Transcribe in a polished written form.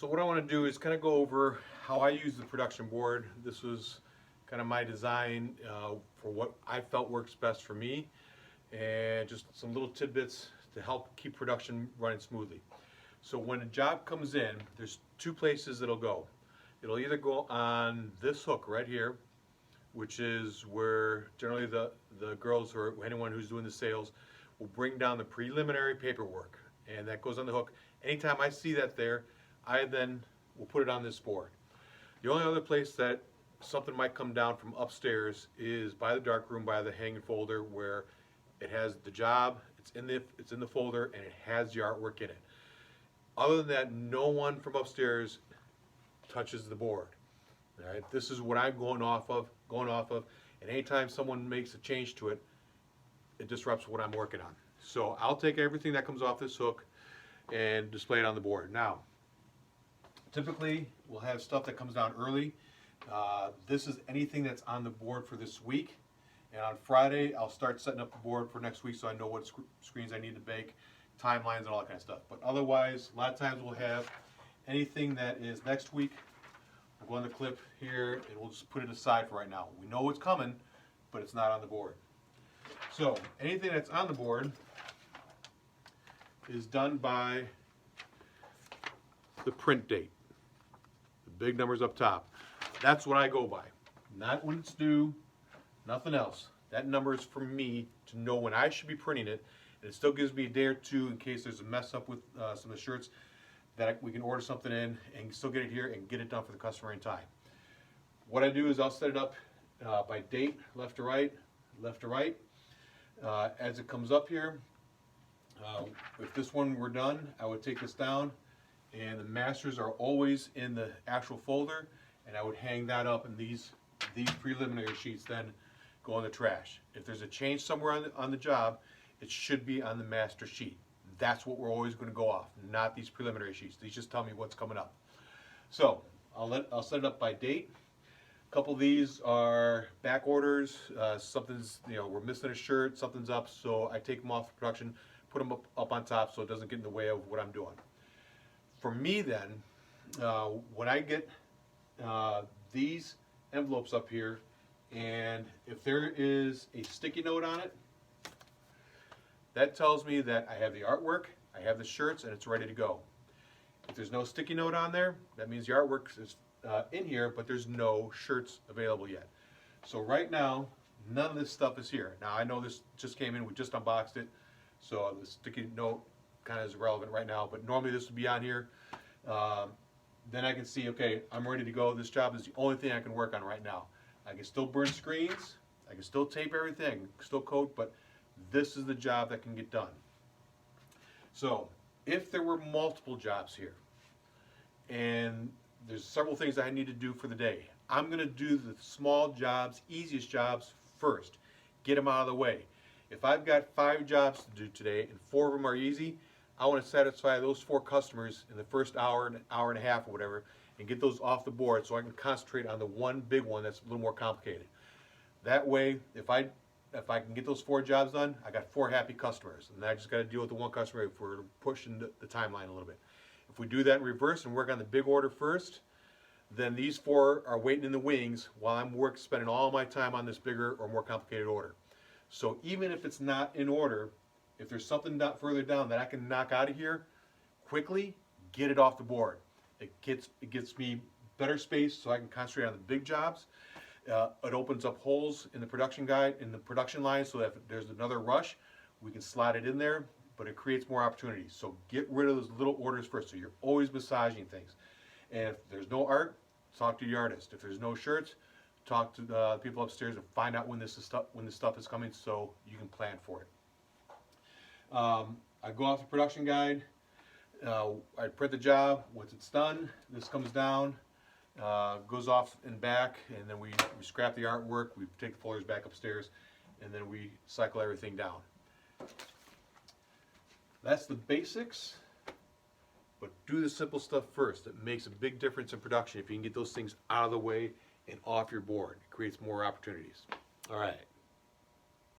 So what I want to do is kind of go over how I use the production board. This was kind of my design for what I felt works best for me, and just some little tidbits to help keep production running smoothly. So when a job comes in, there's two places it'll go. It'll either go on this hook right here, which is where generally the girls or anyone who's doing the sales will bring down the preliminary paperwork, and that goes on the hook. Anytime I see that there, I then will put it on this board. The only other place that something might come down from upstairs is by the dark room, by the hanging folder, where it has the job, it's in the folder, and it has the artwork in it. Other than that, no one from upstairs touches the board. All right, this is what I'm going off of, and anytime someone makes a change to it, it disrupts what I'm working on. So I'll take everything that comes off this hook and display it on the board. Now, typically, we'll have stuff that comes down early. This is anything that's on the board for this week. And on Friday, I'll start setting up the board for next week so I know what screens I need to bake, timelines, and all that kind of stuff. But otherwise, a lot of times we'll have anything that is next week. We'll go on the clip here, and we'll just put it aside for right now. We know it's coming, but it's not on the board. So anything that's on the board is done by the print date. The big numbers up top. That's what I go by. Not when it's due, nothing else. That number is for me to know when I should be printing it, and it still gives me a day or two in case there's a mess up with some of the shirts that we can order something in and still get it here and get it done for the customer in time. What I do is I'll set it up by date, left to right, left to right. As it comes up here, if this one were done, I would take this down, and the masters are always in the actual folder, and I would hang that up, and these preliminary sheets then go in the trash. If there's a change somewhere on the job, it should be on the master sheet. That's what we're always going to go off, not these preliminary sheets. These just tell me what's coming up. So I'll set it up by date. A couple of these are back orders. Something's, we're missing a shirt, something's up, so I take them off the production, put them up on top so it doesn't get in the way of what I'm doing. For me then, when I get these envelopes up here, and if there is a sticky note on it, that tells me that I have the artwork, I have the shirts, and it's ready to go. If there's no sticky note on there, that means the artwork is in here, but there's no shirts available yet. So right now, none of this stuff is here. Now I know this just came in, we just unboxed it, so the sticky note kind of is irrelevant right now, but normally this would be on here. Then I can see, okay, I'm ready to go. This job is the only thing I can work on right now. I can still burn screens, I can still tape everything, still coat, but this is the job that can get done. So if there were multiple jobs here, and there's several things I need to do for the day, I'm going to do the small jobs, easiest jobs first. Get them out of the way. If I've got 5 jobs to do today and 4 of them are easy, I want to satisfy those 4 customers in the first hour and a half or whatever, and get those off the board so I can concentrate on the one big one that's a little more complicated. That way, if I can get those 4 jobs done, I got 4 happy customers, and I just got to deal with the one customer if we're pushing the timeline a little bit. If we do that in reverse and work on the big order first, then these 4 are waiting in the wings while I'm spending all my time on this bigger or more complicated order. So even if it's not in order, if there's something further down that I can knock out of here quickly, get it off the board. It gets me better space so I can concentrate on the big jobs. It opens up holes in the production guide, in the production line, so that if there's another rush, we can slide it in there, but it creates more opportunities. So get rid of those little orders first, so you're always massaging things. And if there's no art, talk to the artist. If there's no shirts, talk to the people upstairs and find out when this stuff is coming so you can plan for it. I go off the production guide. I print the job. Once it's done, this comes down, goes off and back, and then we scrap the artwork. We take the folders back upstairs, and then we cycle everything down. That's the basics, but do the simple stuff first. It makes a big difference in production if you can get those things out of the way and off your board. It creates more opportunities. All right.